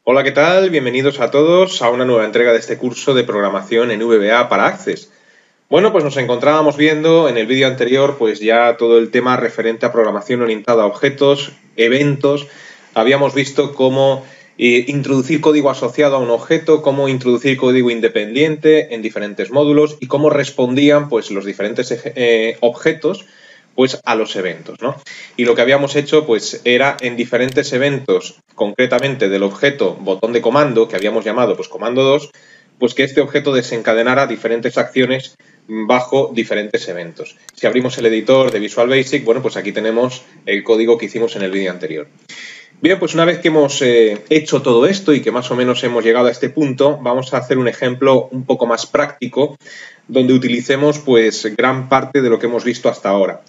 Hola, ¿qué tal? Bienvenidos a todos a una nueva entrega de este curso de programación en VBA para Access. Bueno, pues nos encontrábamos viendo en el vídeo anterior pues ya todo el tema referente a programación orientada a objetos, eventos. Habíamos visto cómo introducir código asociado a un objeto, cómo introducir código independiente en diferentes módulos y cómo respondían pues los diferentes objetos pues a los eventos, ¿no? Y lo que habíamos hecho pues era en diferentes eventos, concretamente del objeto botón de comando, que habíamos llamado pues comando 2, pues que este objeto desencadenara diferentes acciones bajo diferentes eventos. Si abrimos el editor de Visual Basic, bueno, pues aquí tenemos el código que hicimos en el vídeo anterior. Bien, pues una vez que hemos hecho todo esto y que más o menos hemos llegado a este punto, vamos a hacer un ejemplo un poco más práctico donde utilicemos pues gran parte de lo que hemos visto hasta ahora.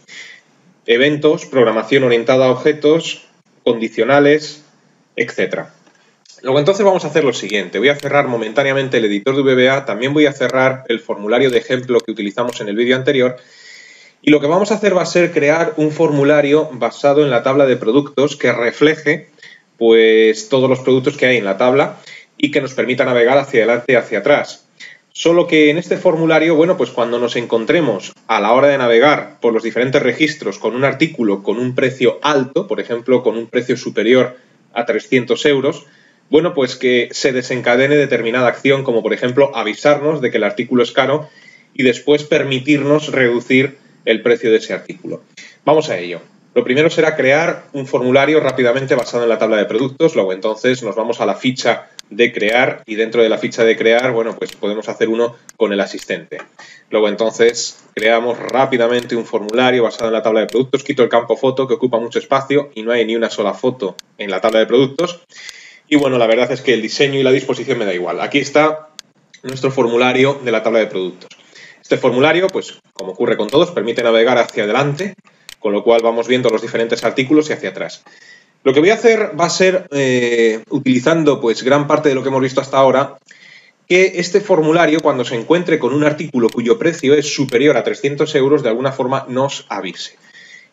Eventos, programación orientada a objetos, condicionales, etc. Luego entonces vamos a hacer lo siguiente. Voy a cerrar momentáneamente el editor de VBA, también voy a cerrar el formulario de ejemplo que utilizamos en el vídeo anterior. Y lo que vamos a hacer va a ser crear un formulario basado en la tabla de productos que refleje pues todos los productos que hay en la tabla y que nos permita navegar hacia adelante y hacia atrás. Solo que en este formulario, bueno, pues cuando nos encontremos a la hora de navegar por los diferentes registros con un artículo con un precio alto, por ejemplo, con un precio superior a 300 euros, bueno, pues que se desencadene determinada acción, como por ejemplo avisarnos de que el artículo es caro y después permitirnos reducir el precio de ese artículo. Vamos a ello. Lo primero será crear un formulario rápidamente basado en la tabla de productos, luego entonces nos vamos a la ficha de crear y dentro de la ficha de crear, bueno, pues podemos hacer uno con el asistente. Luego entonces creamos rápidamente un formulario basado en la tabla de productos, quito el campo foto que ocupa mucho espacio y no hay ni una sola foto en la tabla de productos. Y bueno, la verdad es que el diseño y la disposición me da igual. Aquí está nuestro formulario de la tabla de productos. Este formulario, pues como ocurre con todos, permite navegar hacia adelante, con lo cual vamos viendo los diferentes artículos y hacia atrás. Lo que voy a hacer va a ser, utilizando pues gran parte de lo que hemos visto hasta ahora, que este formulario, cuando se encuentre con un artículo cuyo precio es superior a 300 euros, de alguna forma nos avise.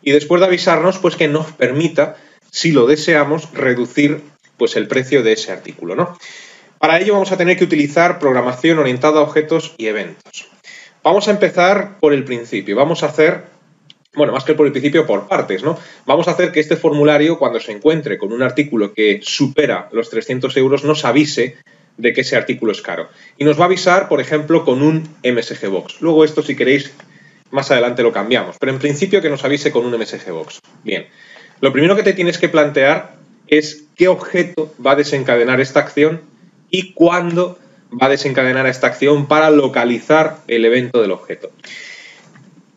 Y después de avisarnos, pues que nos permita, si lo deseamos, reducir pues el precio de ese artículo, ¿no? Para ello vamos a tener que utilizar programación orientada a objetos y eventos. Vamos a empezar por el principio. Vamos a hacer, bueno, más que por el principio, por partes, ¿no? Vamos a hacer que este formulario, cuando se encuentre con un artículo que supera los 300 euros, nos avise de que ese artículo es caro. Y nos va a avisar, por ejemplo, con un MSG Box. Luego esto, si queréis, más adelante lo cambiamos. Pero en principio que nos avise con un MSG Box. Bien. Lo primero que te tienes que plantear es qué objeto va a desencadenar esta acción y cuándo va a desencadenar esta acción para localizar el evento del objeto.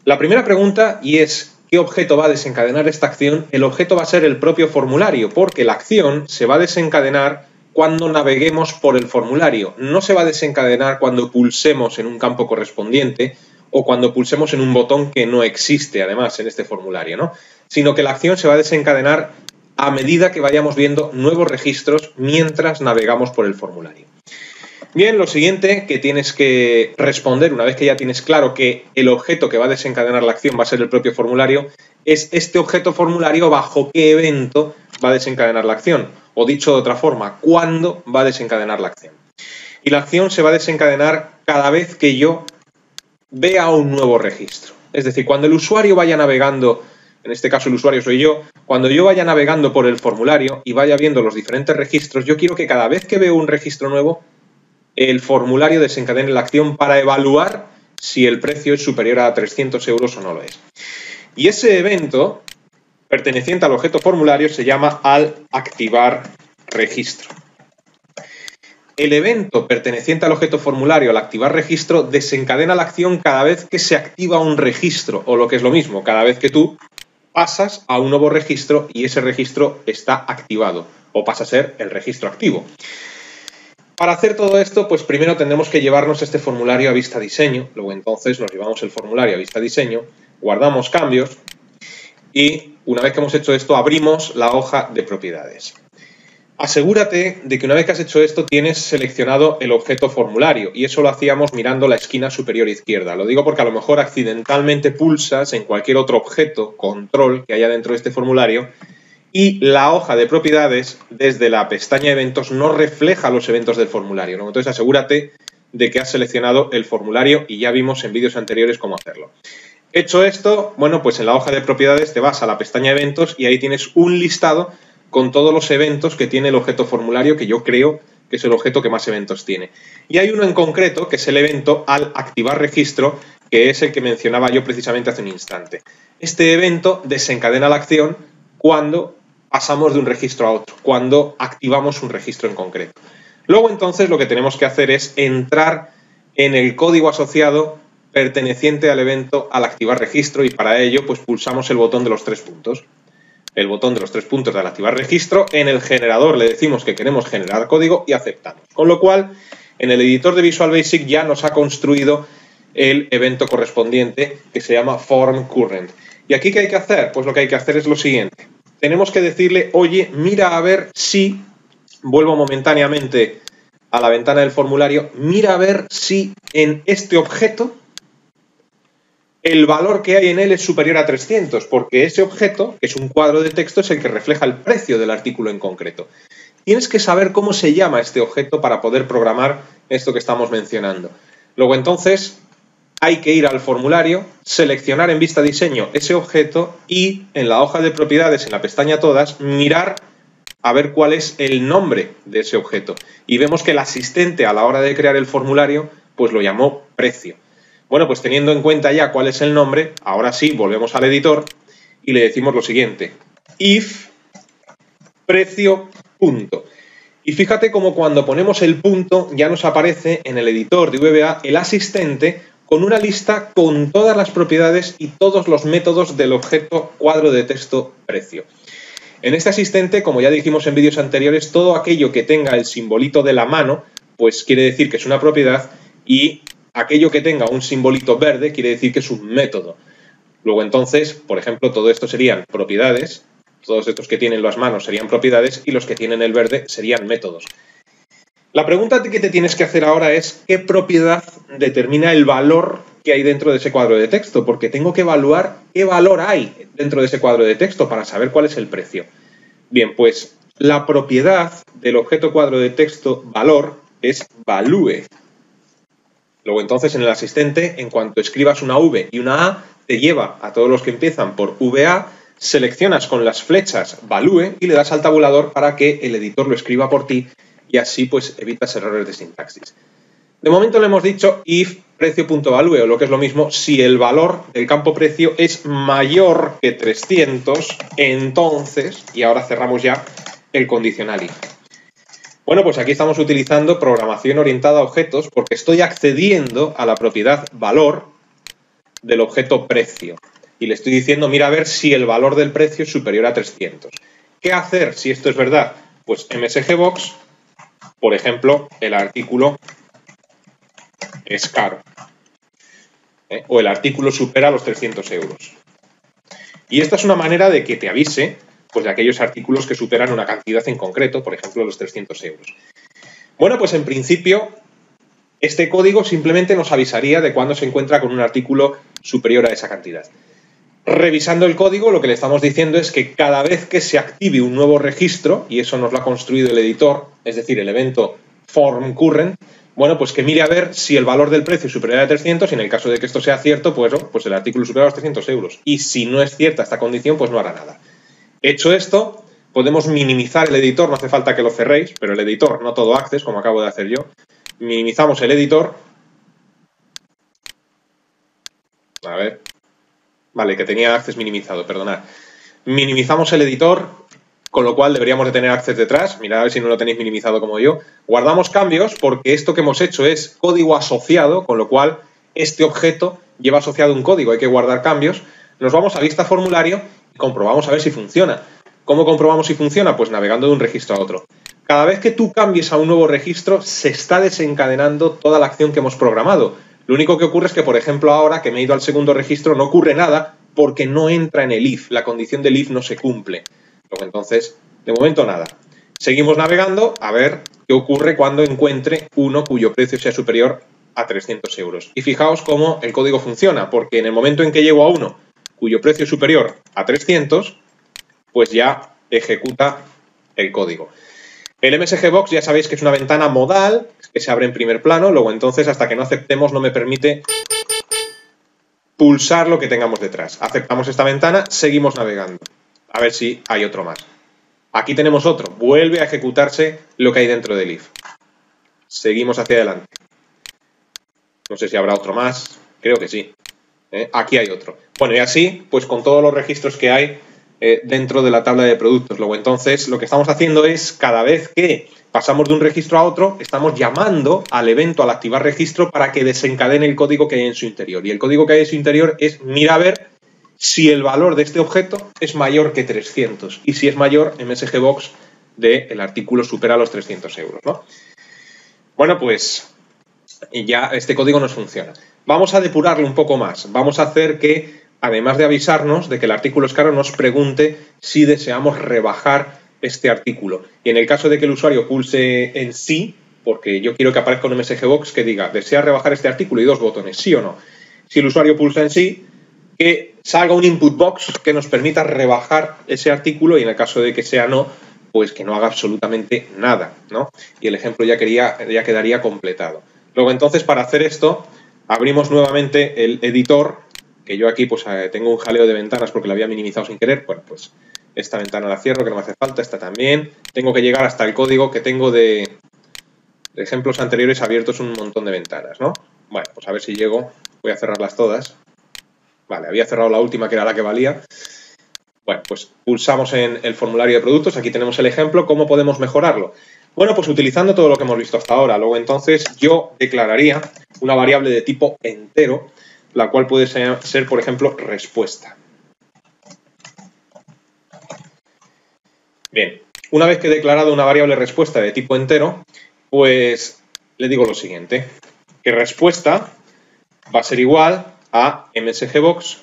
La primera pregunta, y es ¿qué objeto va a desencadenar esta acción? El objeto va a ser el propio formulario, porque la acción se va a desencadenar cuando naveguemos por el formulario. No se va a desencadenar cuando pulsemos en un campo correspondiente o cuando pulsemos en un botón que no existe, además, en este formulario, ¿no? Sino que la acción se va a desencadenar a medida que vayamos viendo nuevos registros mientras navegamos por el formulario. Bien, lo siguiente que tienes que responder, una vez que ya tienes claro que el objeto que va a desencadenar la acción va a ser el propio formulario, es este objeto formulario bajo qué evento va a desencadenar la acción. O dicho de otra forma, ¿cuándo va a desencadenar la acción? Y la acción se va a desencadenar cada vez que yo vea un nuevo registro. Es decir, cuando el usuario vaya navegando, en este caso el usuario soy yo, cuando yo vaya navegando por el formulario y vaya viendo los diferentes registros, yo quiero que cada vez que veo un registro nuevo, el formulario desencadene la acción para evaluar si el precio es superior a 300 euros o no lo es. Y ese evento, perteneciente al objeto formulario, se llama al activar registro. El evento perteneciente al objeto formulario, al activar registro, desencadena la acción cada vez que se activa un registro, o lo que es lo mismo, cada vez que tú pasas a un nuevo registro y ese registro está activado, o pasa a ser el registro activo. Para hacer todo esto, pues primero tendremos que llevarnos este formulario a vista diseño, luego entonces nos llevamos el formulario a vista diseño, guardamos cambios y una vez que hemos hecho esto abrimos la hoja de propiedades. Asegúrate de que una vez que has hecho esto tienes seleccionado el objeto formulario y eso lo hacíamos mirando la esquina superior izquierda. Lo digo porque a lo mejor accidentalmente pulsas en cualquier otro objeto, control, que haya dentro de este formulario y la hoja de propiedades desde la pestaña eventos no refleja los eventos del formulario, ¿no? Entonces asegúrate de que has seleccionado el formulario y ya vimos en vídeos anteriores cómo hacerlo. Hecho esto, bueno, pues en la hoja de propiedades te vas a la pestaña eventos y ahí tienes un listado con todos los eventos que tiene el objeto formulario, que yo creo que es el objeto que más eventos tiene. Y hay uno en concreto, que es el evento al activar registro, que es el que mencionaba yo precisamente hace un instante. Este evento desencadena la acción cuando pasamos de un registro a otro, cuando activamos un registro en concreto. Luego entonces lo que tenemos que hacer es entrar en el código asociado perteneciente al evento al activar registro y para ello pues pulsamos el botón de los 3 puntos. El botón de los 3 puntos del activar registro, en el generador le decimos que queremos generar código y aceptamos. Con lo cual, en el editor de Visual Basic ya nos ha construido el evento correspondiente que se llama FormCurrent. ¿Y aquí qué hay que hacer? Pues lo que hay que hacer es lo siguiente. Tenemos que decirle, oye, mira a ver si, vuelvo momentáneamente a la ventana del formulario, mira a ver si en este objeto el valor que hay en él es superior a 300, porque ese objeto, que es un cuadro de texto, es el que refleja el precio del artículo en concreto. Tienes que saber cómo se llama este objeto para poder programar esto que estamos mencionando. Luego entonces hay que ir al formulario, seleccionar en vista diseño ese objeto y en la hoja de propiedades, en la pestaña todas, mirar a ver cuál es el nombre de ese objeto. Y vemos que el asistente a la hora de crear el formulario pues lo llamó precio. Bueno, pues teniendo en cuenta ya cuál es el nombre, ahora sí volvemos al editor y le decimos lo siguiente: if precio punto. Y fíjate como cuando ponemos el punto ya nos aparece en el editor de VBA el asistente con una lista con todas las propiedades y todos los métodos del objeto cuadro de texto precio. En este asistente, como ya dijimos en vídeos anteriores, todo aquello que tenga el simbolito de la mano, pues quiere decir que es una propiedad, y aquello que tenga un simbolito verde quiere decir que es un método. Luego entonces, por ejemplo, todo esto serían propiedades, todos estos que tienen las manos serían propiedades y los que tienen el verde serían métodos. La pregunta que te tienes que hacer ahora es ¿qué propiedad determina el valor que hay dentro de ese cuadro de texto? Porque tengo que evaluar qué valor hay dentro de ese cuadro de texto para saber cuál es el precio. Bien, pues la propiedad del objeto cuadro de texto valor es value. Luego entonces en el asistente, en cuanto escribas una V y una A, te lleva a todos los que empiezan por VA, seleccionas con las flechas value y le das al tabulador para que el editor lo escriba por ti y así pues evitas errores de sintaxis. De momento le hemos dicho if precio.value, o lo que es lo mismo, si el valor del campo precio es mayor que 300, entonces, y ahora cerramos ya el condicional if. Bueno, pues aquí estamos utilizando programación orientada a objetos porque estoy accediendo a la propiedad valor del objeto precio. Y le estoy diciendo, mira a ver si el valor del precio es superior a 300. ¿Qué hacer si esto es verdad? Pues MSGBox, por ejemplo, el artículo es caro. O el artículo supera los 300 euros. Y esta es una manera de que te avise pues de aquellos artículos que superan una cantidad en concreto, por ejemplo, los 300 euros. Bueno, pues en principio, este código simplemente nos avisaría de cuando se encuentra con un artículo superior a esa cantidad. Revisando el código, lo que le estamos diciendo es que cada vez que se active un nuevo registro, y eso nos lo ha construido el editor, es decir, el evento FormCurrent, bueno, pues que mire a ver si el valor del precio es superior a 300 y en el caso de que esto sea cierto, pues el artículo supera los 300 euros. Y si no es cierta esta condición, pues no hará nada. Hecho esto, podemos minimizar el editor, no hace falta que lo cerréis, pero el editor, no todo access, como acabo de hacer yo. Minimizamos el editor. A ver. Vale, que tenía access minimizado, perdonad. Minimizamos el editor, con lo cual deberíamos de tener access detrás. Mirad a ver si no lo tenéis minimizado como yo. Guardamos cambios porque esto que hemos hecho es código asociado, con lo cual este objeto lleva asociado un código, hay que guardar cambios. Nos vamos a vista formulario y comprobamos a ver si funciona. ¿Cómo comprobamos si funciona? Pues navegando de un registro a otro. Cada vez que tú cambies a un nuevo registro, se está desencadenando toda la acción que hemos programado. Lo único que ocurre es que, por ejemplo, ahora que me he ido al segundo registro, no ocurre nada porque no entra en el if. La condición del if no se cumple. Luego, entonces, de momento nada. Seguimos navegando a ver qué ocurre cuando encuentre uno cuyo precio sea superior a 300 euros. Y fijaos cómo el código funciona, porque en el momento en que llego a uno cuyo precio es superior a 300, pues ya ejecuta el código. El MSG Box ya sabéis que es una ventana modal que se abre en primer plano, luego entonces hasta que no aceptemos no me permite pulsar lo que tengamos detrás. Aceptamos esta ventana, seguimos navegando. A ver si hay otro más. Aquí tenemos otro, vuelve a ejecutarse lo que hay dentro del if. Seguimos hacia adelante. No sé si habrá otro más, creo que sí. Aquí hay otro. Bueno, y así, pues con todos los registros que hay dentro de la tabla de productos. Luego, entonces, lo que estamos haciendo es, cada vez que pasamos de un registro a otro, estamos llamando al evento, al activar registro, para que desencadene el código que hay en su interior. Y el código que hay en su interior es, mira a ver si el valor de este objeto es mayor que 300. Y si es mayor, MSG Box del artículo supera los 300 euros, ¿no? Bueno, pues ya este código nos funciona. Vamos a depurarlo un poco más. Vamos a hacer que, además de avisarnos de que el artículo es caro, nos pregunte si deseamos rebajar este artículo. Y en el caso de que el usuario pulse en sí, porque yo quiero que aparezca un MSG Box que diga, ¿desea rebajar este artículo? Y dos botones, sí o no. Si el usuario pulsa en sí, que salga un input box que nos permita rebajar ese artículo, y en el caso de que sea no, pues que no haga absolutamente nada, ¿no? Y el ejemplo ya quedaría completado. Luego entonces, para hacer esto, abrimos nuevamente el editor, que yo aquí pues tengo un jaleo de ventanas porque lo había minimizado sin querer. Bueno, pues esta ventana la cierro, que no me hace falta, esta también. Tengo que llegar hasta el código que tengo de ejemplos anteriores abiertos, un montón de ventanas, ¿no? Bueno, pues a ver si llego. Voy a cerrarlas todas. Vale, había cerrado la última, que era la que valía. Bueno, pues pulsamos en el formulario de productos. Aquí tenemos el ejemplo. ¿Cómo podemos mejorarlo? Bueno, pues utilizando todo lo que hemos visto hasta ahora. Luego entonces yo declararía una variable de tipo entero, la cual puede ser, por ejemplo, respuesta. Bien, una vez que he declarado una variable respuesta de tipo entero, pues le digo lo siguiente, que respuesta va a ser igual a MSG Box,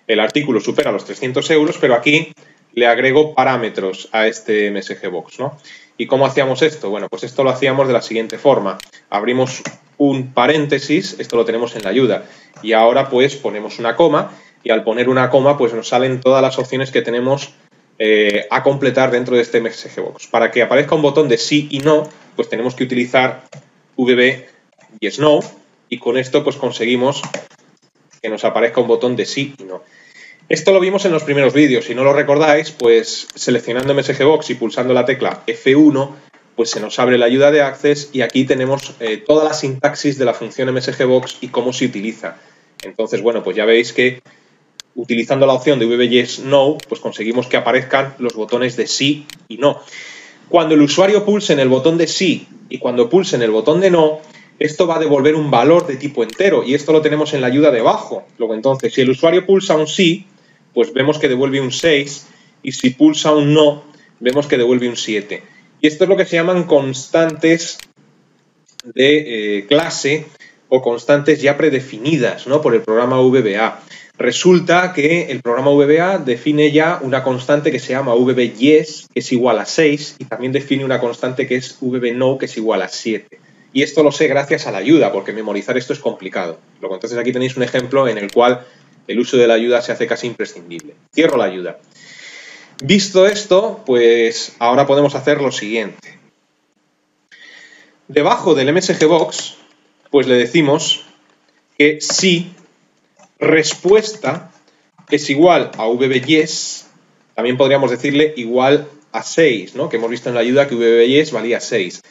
el artículo supera los 300 euros, pero aquí le agrego parámetros a este MSG Box, ¿no? ¿Y cómo hacíamos esto? Bueno, pues esto lo hacíamos de la siguiente forma. Abrimos un paréntesis, esto lo tenemos en la ayuda, y ahora pues ponemos una coma, y al poner una coma pues nos salen todas las opciones que tenemos a completar dentro de este MSG Box. Para que aparezca un botón de sí y no, pues tenemos que utilizar VB yes no, y con esto pues conseguimos que nos aparezca un botón de sí y no. Esto lo vimos en los primeros vídeos. Si no lo recordáis, pues seleccionando MSG Box y pulsando la tecla F1, pues se nos abre la ayuda de Access, y aquí tenemos toda la sintaxis de la función MSG Box y cómo se utiliza. Entonces, bueno, pues ya veis que utilizando la opción de VB yes no, pues conseguimos que aparezcan los botones de sí y no. Cuando el usuario pulse en el botón de sí y cuando pulse en el botón de no, esto va a devolver un valor de tipo entero, y esto lo tenemos en la ayuda debajo. Luego entonces, si el usuario pulsa un sí, pues vemos que devuelve un 6, y si pulsa un no, vemos que devuelve un 7. Y esto es lo que se llaman constantes de clase, o constantes ya predefinidas, ¿no?, por el programa VBA. Resulta que el programa VBA define ya una constante que se llama VBYes, que es igual a 6, y también define una constante que es VBNo, que es igual a 7. Y esto lo sé gracias a la ayuda, porque memorizar esto es complicado. Luego, entonces aquí tenéis un ejemplo en el cual el uso de la ayuda se hace casi imprescindible. Cierro la ayuda. Visto esto, pues ahora podemos hacer lo siguiente. Debajo del MSG Box, pues le decimos que si respuesta es igual a VBYes, también podríamos decirle igual a 6, ¿no?, que hemos visto en la ayuda que VBYes valía 6.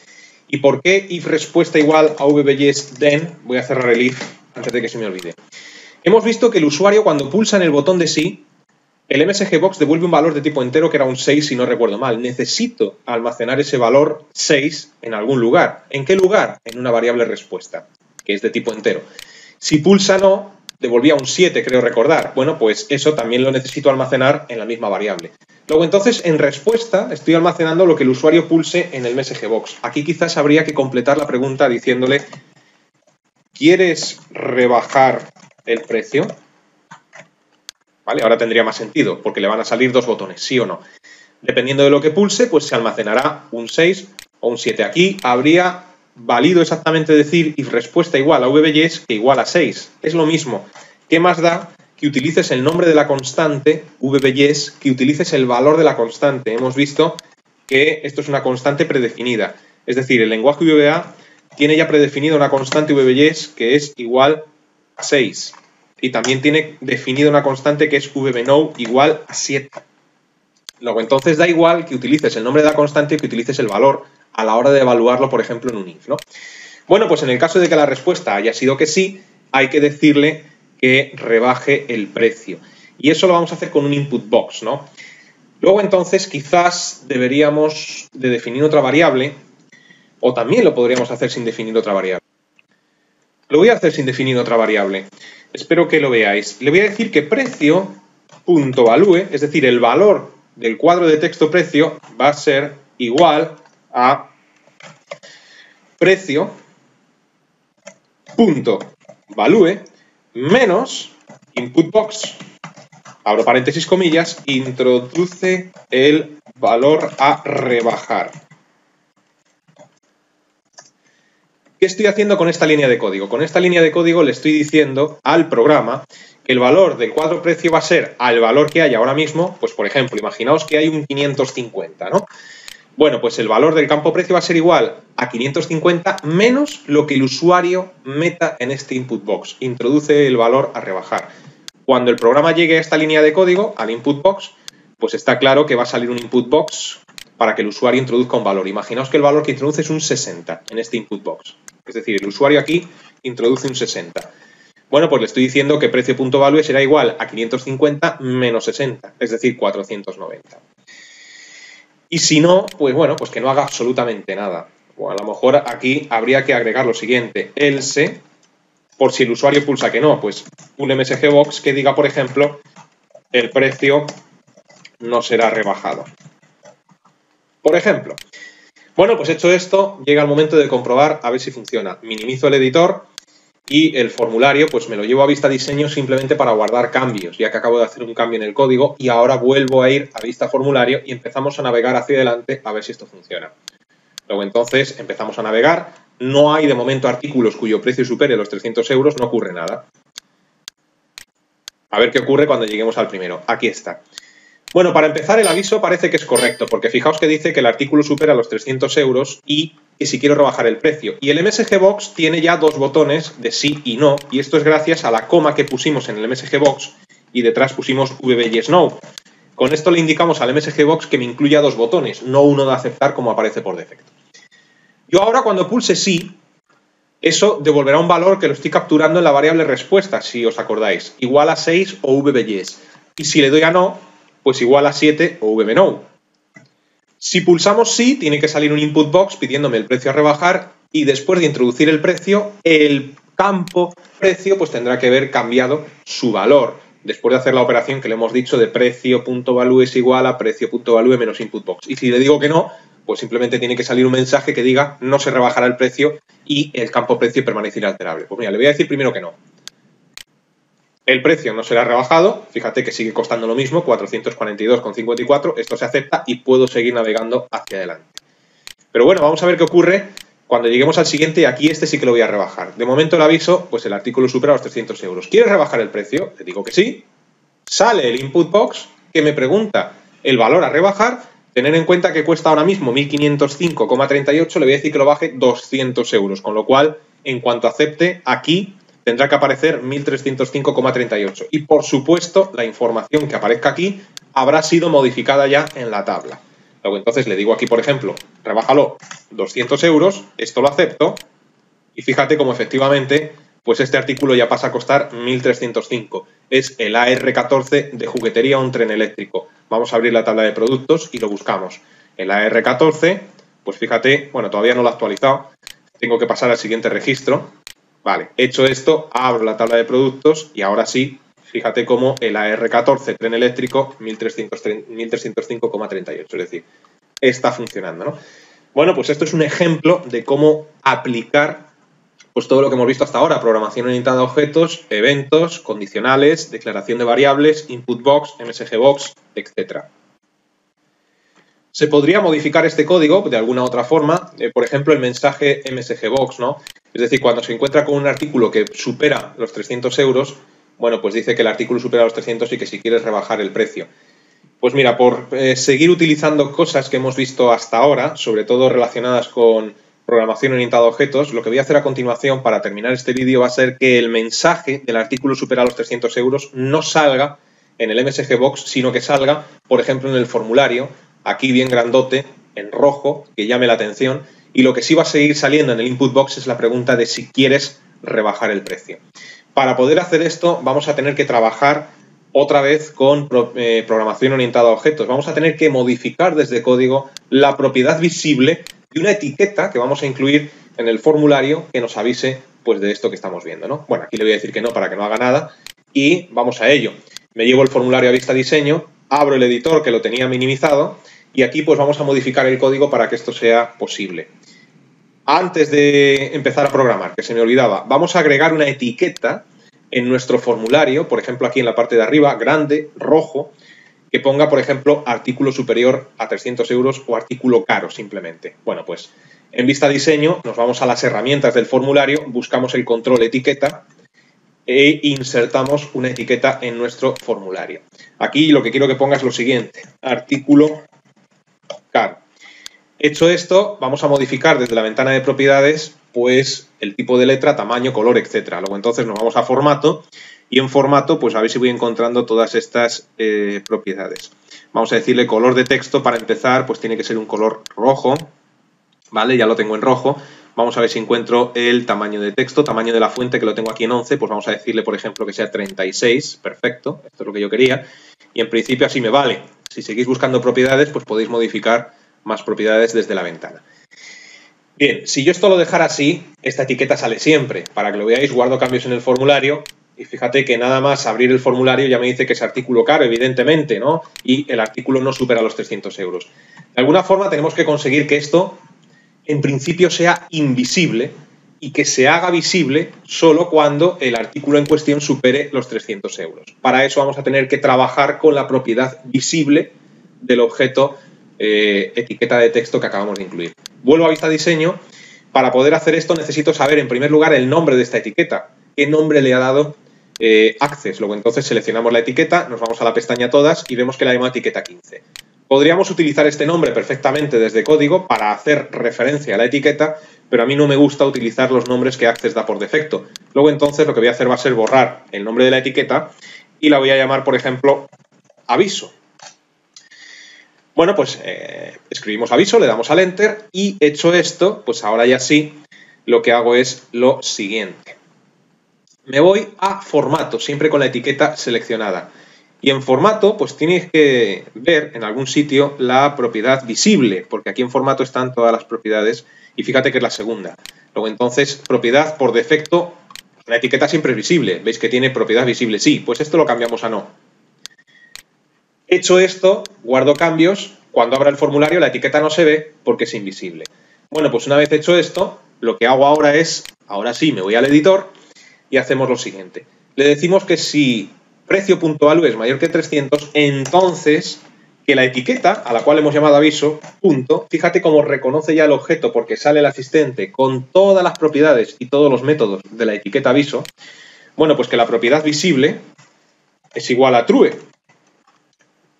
¿Y por qué if respuesta igual a VBYes then? Voy a cerrar el if antes de que se me olvide. Hemos visto que el usuario, cuando pulsa en el botón de sí, el MSG Box devuelve un valor de tipo entero que era un 6, si no recuerdo mal. Necesito almacenar ese valor 6 en algún lugar. ¿En qué lugar? En una variable respuesta, que es de tipo entero. Si pulsa no, devolvía un 7, creo recordar. Bueno, pues eso también lo necesito almacenar en la misma variable. Luego, entonces, en respuesta estoy almacenando lo que el usuario pulse en el MSG Box. Aquí quizás habría que completar la pregunta diciéndole, ¿quieres rebajar el precio? ¿Vale? Ahora tendría más sentido, porque le van a salir dos botones, sí o no. Dependiendo de lo que pulse, pues se almacenará un 6 o un 7. Aquí habría valido exactamente decir if respuesta igual a VBYes que igual a 6. Es lo mismo. ¿Qué más da que utilices el nombre de la constante, VBYes, que utilices el valor de la constante. Hemos visto que esto es una constante predefinida. Es decir, el lenguaje VBA tiene ya predefinida una constante VBYes que es igual a 6. Y también tiene definida una constante que es VBNow igual a 7. Luego, entonces da igual que utilices el nombre de la constante y que utilices el valor a la hora de evaluarlo, por ejemplo, en un if, ¿no? Bueno, pues en el caso de que la respuesta haya sido que sí, hay que decirle que rebaje el precio. Y eso lo vamos a hacer con un input box, ¿no? Luego, entonces, quizás deberíamos de definir otra variable, o también lo podríamos hacer sin definir otra variable. Lo voy a hacer sin definir otra variable. Espero que lo veáis. Le voy a decir que precio.value, es decir, el valor del cuadro de texto precio, va a ser igual a precio.value menos inputBox, abro paréntesis, comillas, introduce el valor a rebajar. ¿Qué estoy haciendo con esta línea de código? Con esta línea de código le estoy diciendo al programa que el valor del cuadro precio va a ser al valor que hay ahora mismo, pues por ejemplo, imaginaos que hay un 550, ¿no? Bueno, pues el valor del campo precio va a ser igual a 550 menos lo que el usuario meta en este input box. Introduce el valor a rebajar. Cuando el programa llegue a esta línea de código, al input box, pues está claro que va a salir un input box para que el usuario introduzca un valor. Imaginaos que el valor que introduce es un 60 en este input box. Es decir, el usuario aquí introduce un 60. Bueno, pues le estoy diciendo que precio.value será igual a 550 menos 60, es decir, 490. Y si no, pues bueno, pues que no haga absolutamente nada. O a lo mejor aquí habría que agregar lo siguiente, else, por si el usuario pulsa que no, pues un msgbox que diga, por ejemplo, el precio no será rebajado. Por ejemplo. Bueno, pues hecho esto, llega el momento de comprobar a ver si funciona. Minimizo el editor y el formulario pues me lo llevo a vista diseño simplemente para guardar cambios, ya que acabo de hacer un cambio en el código y ahora vuelvo a ir a vista formulario y empezamos a navegar hacia adelante a ver si esto funciona. Luego entonces empezamos a navegar, no hay de momento artículos cuyo precio supere los 300 euros, no ocurre nada. A ver qué ocurre cuando lleguemos al primero. Aquí está. Bueno, para empezar el aviso parece que es correcto, porque fijaos que dice que el artículo supera los 300 euros y que si quiero rebajar el precio. Y el msgbox tiene ya dos botones de sí y no, y esto es gracias a la coma que pusimos en el msgbox y detrás pusimos VBYesNo. Con esto le indicamos al msgbox que me incluya dos botones, no uno de aceptar como aparece por defecto. Yo ahora cuando pulse sí, eso devolverá un valor que lo estoy capturando en la variable respuesta, si os acordáis, igual a 6 o VBYes. Y si le doy a no, pues igual a 7 o VBNow. Si pulsamos sí, tiene que salir un input box pidiéndome el precio a rebajar y después de introducir el precio, el campo precio pues tendrá que haber cambiado su valor. Después de hacer la operación que le hemos dicho de precio.value es igual a precio.value menos input box. Y si le digo que no, pues simplemente tiene que salir un mensaje que diga no se rebajará el precio y el campo precio permanecerá alterable. Pues mira, le voy a decir primero que no. El precio no será rebajado, fíjate que sigue costando lo mismo, 442,54, esto se acepta y puedo seguir navegando hacia adelante. Pero bueno, vamos a ver qué ocurre cuando lleguemos al siguiente y aquí este sí que lo voy a rebajar. De momento el aviso, pues el artículo supera los 300 euros. ¿Quieres rebajar el precio? Le digo que sí. Sale el input box que me pregunta el valor a rebajar, tener en cuenta que cuesta ahora mismo 1.505,38, le voy a decir que lo baje 200 euros, con lo cual en cuanto acepte aquí tendrá que aparecer 1.305,38 y por supuesto la información que aparezca aquí habrá sido modificada ya en la tabla. Luego entonces le digo aquí, por ejemplo, rebájalo 200 euros, esto lo acepto y fíjate cómo efectivamente pues este artículo ya pasa a costar 1.305. Es el AR14 de juguetería un tren eléctrico. Vamos a abrir la tabla de productos y lo buscamos. El AR14, pues fíjate, bueno, todavía no lo he actualizado, tengo que pasar al siguiente registro. Vale, hecho esto, abro la tabla de productos y ahora sí, fíjate cómo el AR14 tren eléctrico 1.305,38, es decir, está funcionando, ¿no? Bueno, pues esto es un ejemplo de cómo aplicar pues todo lo que hemos visto hasta ahora, programación orientada a objetos, eventos, condicionales, declaración de variables, input box, msgbox, etc. Se podría modificar este código de alguna otra forma, por ejemplo, el mensaje msgbox, ¿no? Es decir, cuando se encuentra con un artículo que supera los 300 euros, bueno, pues dice que el artículo supera los 300 y que si quieres rebajar el precio. Pues mira, por seguir utilizando cosas que hemos visto hasta ahora, sobre todo relacionadas con programación orientada a objetos, lo que voy a hacer a continuación para terminar este vídeo va a ser que el mensaje del artículo supera los 300 euros no salga en el MSG Box, sino que salga, por ejemplo, en el formulario, aquí bien grandote, en rojo, que llame la atención, y lo que sí va a seguir saliendo en el input box es la pregunta de si quieres rebajar el precio. Para poder hacer esto vamos a tener que trabajar otra vez con programación orientada a objetos. Vamos a tener que modificar desde código la propiedad visible de una etiqueta que vamos a incluir en el formulario que nos avise pues, de esto que estamos viendo, ¿no? Bueno, aquí le voy a decir que no para que no haga nada y vamos a ello. Me llevo el formulario a vista diseño, abro el editor que lo tenía minimizado y aquí pues vamos a modificar el código para que esto sea posible. Antes de empezar a programar, que se me olvidaba, vamos a agregar una etiqueta en nuestro formulario, por ejemplo aquí en la parte de arriba, grande, rojo, que ponga, por ejemplo, artículo superior a 300 euros o artículo caro simplemente. Bueno, pues en vista diseño nos vamos a las herramientas del formulario, buscamos el control etiqueta e insertamos una etiqueta en nuestro formulario. Aquí lo que quiero que ponga es lo siguiente, artículo caro. Hecho esto, vamos a modificar desde la ventana de propiedades pues el tipo de letra, tamaño, color, etcétera. Luego entonces nos vamos a formato y en formato pues a ver si voy encontrando todas estas propiedades. Vamos a decirle color de texto para empezar, pues tiene que ser un color rojo, ¿vale? Ya lo tengo en rojo. Vamos a ver si encuentro el tamaño de texto, tamaño de la fuente que lo tengo aquí en 11, pues vamos a decirle por ejemplo que sea 36, perfecto, esto es lo que yo quería. Y en principio así me vale. Si seguís buscando propiedades pues podéis modificar más propiedades desde la ventana. Bien, si yo esto lo dejara así, esta etiqueta sale siempre. Para que lo veáis, guardo cambios en el formulario y fíjate que nada más abrir el formulario ya me dice que es artículo caro, evidentemente, ¿no? Y el artículo no supera los 300 euros. De alguna forma tenemos que conseguir que esto, en principio, sea invisible y que se haga visible solo cuando el artículo en cuestión supere los 300 euros. Para eso vamos a tener que trabajar con la propiedad visible del objeto etiqueta de texto que acabamos de incluir. Vuelvo a vista diseño. Para poder hacer esto necesito saber en primer lugar el nombre de esta etiqueta. ¿Qué nombre le ha dado Access? Luego entonces seleccionamos la etiqueta, nos vamos a la pestaña todas y vemos que la llama etiqueta 15. Podríamos utilizar este nombre perfectamente desde código para hacer referencia a la etiqueta, pero a mí no me gusta utilizar los nombres que Access da por defecto. Luego entonces lo que voy a hacer va a ser borrar el nombre de la etiqueta y la voy a llamar, por ejemplo, aviso. Bueno, pues escribimos aviso, le damos al Enter y hecho esto, pues ahora ya sí, lo que hago es lo siguiente. Me voy a formato, siempre con la etiqueta seleccionada. Y en formato, pues tienes que ver en algún sitio la propiedad visible, porque aquí en formato están todas las propiedades y fíjate que es la segunda. Luego entonces, propiedad por defecto, la etiqueta siempre es visible. ¿Veis que tiene propiedad visible? Sí, pues esto lo cambiamos a no. Hecho esto, guardo cambios. Cuando abra el formulario la etiqueta no se ve porque es invisible. Bueno, pues una vez hecho esto, lo que hago ahora es, ahora sí, me voy al editor y hacemos lo siguiente. Le decimos que si precio.value es mayor que 300, entonces que la etiqueta, a la cual hemos llamado aviso, punto, fíjate cómo reconoce ya el objeto porque sale el asistente con todas las propiedades y todos los métodos de la etiqueta aviso. Bueno, pues que la propiedad visible es igual a true.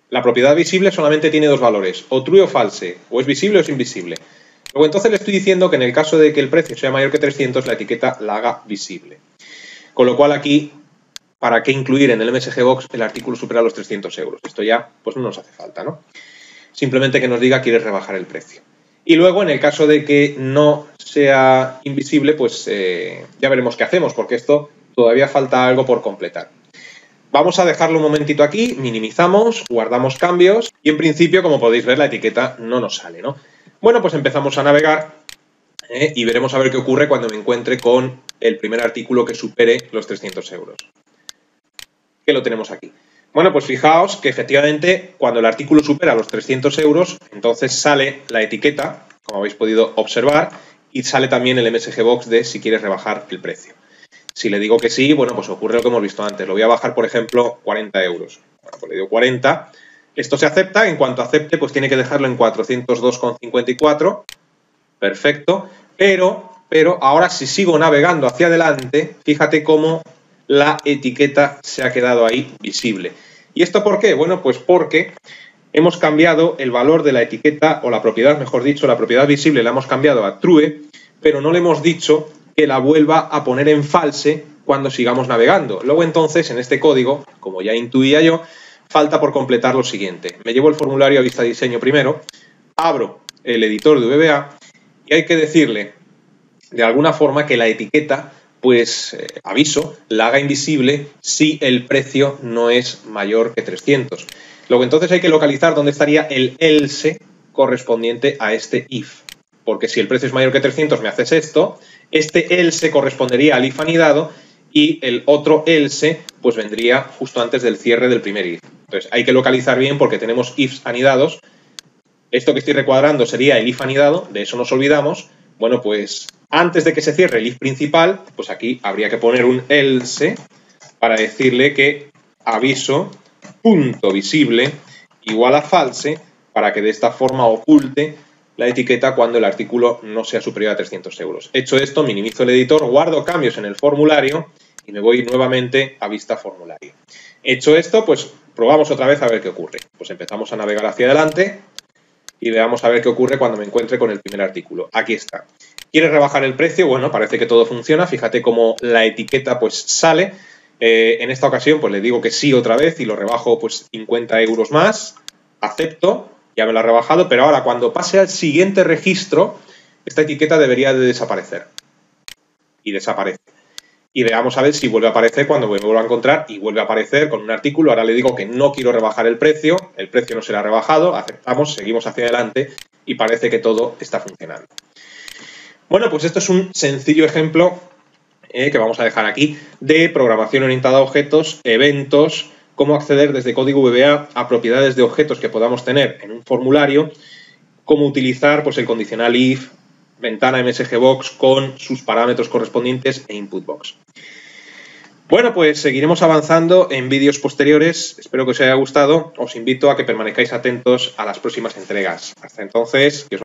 La propiedad visible solamente tiene dos valores, o true o false, o es visible o es invisible. Luego entonces le estoy diciendo que en el caso de que el precio sea mayor que 300, la etiqueta la haga visible. Con lo cual aquí, ¿para qué incluir en el MSG Box el artículo supera los 300 euros? Esto ya pues no nos hace falta, ¿no? Simplemente que nos diga quieres rebajar el precio. Y luego en el caso de que no sea invisible, pues ya veremos qué hacemos, porque esto todavía falta algo por completar. Vamos a dejarlo un momentito aquí, minimizamos, guardamos cambios y en principio, como podéis ver, la etiqueta no nos sale, ¿no? Bueno, pues empezamos a navegar y veremos a ver qué ocurre cuando me encuentre con el primer artículo que supere los 300 euros. ¿Qué lo tenemos aquí? Bueno, pues fijaos que efectivamente cuando el artículo supera los 300 euros, entonces sale la etiqueta, como habéis podido observar, y sale también el MSG Box de si quieres rebajar el precio. Si le digo que sí, bueno, pues ocurre lo que hemos visto antes. Lo voy a bajar, por ejemplo, 40 euros. Bueno, pues le digo 40. Esto se acepta. En cuanto acepte, pues tiene que dejarlo en 402,54. Perfecto. Pero ahora si sigo navegando hacia adelante, fíjate cómo la etiqueta se ha quedado ahí visible. ¿Y esto por qué? Bueno, pues porque hemos cambiado el valor de la etiqueta, o la propiedad, mejor dicho, la propiedad visible la hemos cambiado a true, pero no le hemos dicho que la vuelva a poner en false cuando sigamos navegando. Luego entonces, en este código, como ya intuía yo, falta por completar lo siguiente. Me llevo el formulario a vista diseño primero, abro el editor de VBA y hay que decirle de alguna forma que la etiqueta, pues aviso, la haga invisible si el precio no es mayor que 300. Luego entonces hay que localizar dónde estaría el else correspondiente a este if. Porque si el precio es mayor que 300 me haces esto, este else correspondería al if anidado y el otro else pues vendría justo antes del cierre del primer if. Entonces hay que localizar bien porque tenemos ifs anidados. Esto que estoy recuadrando sería el if anidado, de eso nos olvidamos. Bueno, pues antes de que se cierre el if principal, pues aquí habría que poner un else para decirle que aviso punto visible igual a false para que de esta forma oculte la etiqueta cuando el artículo no sea superior a 300 euros. Hecho esto, minimizo el editor, guardo cambios en el formulario y me voy nuevamente a vista formulario. Hecho esto, pues probamos otra vez a ver qué ocurre. Pues empezamos a navegar hacia adelante y veamos a ver qué ocurre cuando me encuentre con el primer artículo. Aquí está. ¿Quieres rebajar el precio? Bueno, parece que todo funciona. Fíjate cómo la etiqueta pues sale. En esta ocasión pues le digo que sí otra vez y lo rebajo pues 50 euros más. Acepto, ya me lo ha rebajado, pero ahora cuando pase al siguiente registro, esta etiqueta debería de desaparecer. Y desaparece. Y veamos a ver si vuelve a aparecer cuando me vuelva a encontrar y vuelve a aparecer con un artículo. Ahora le digo que no quiero rebajar el precio no será rebajado, aceptamos, seguimos hacia adelante y parece que todo está funcionando. Bueno, pues esto es un sencillo ejemplo que vamos a dejar aquí de programación orientada a objetos, eventos, cómo acceder desde código VBA a propiedades de objetos que podamos tener en un formulario, cómo utilizar pues, el condicional if, ventana MSGBox con sus parámetros correspondientes e inputbox. Bueno, pues seguiremos avanzando en vídeos posteriores. Espero que os haya gustado. Os invito a que permanezcáis atentos a las próximas entregas. Hasta entonces, que os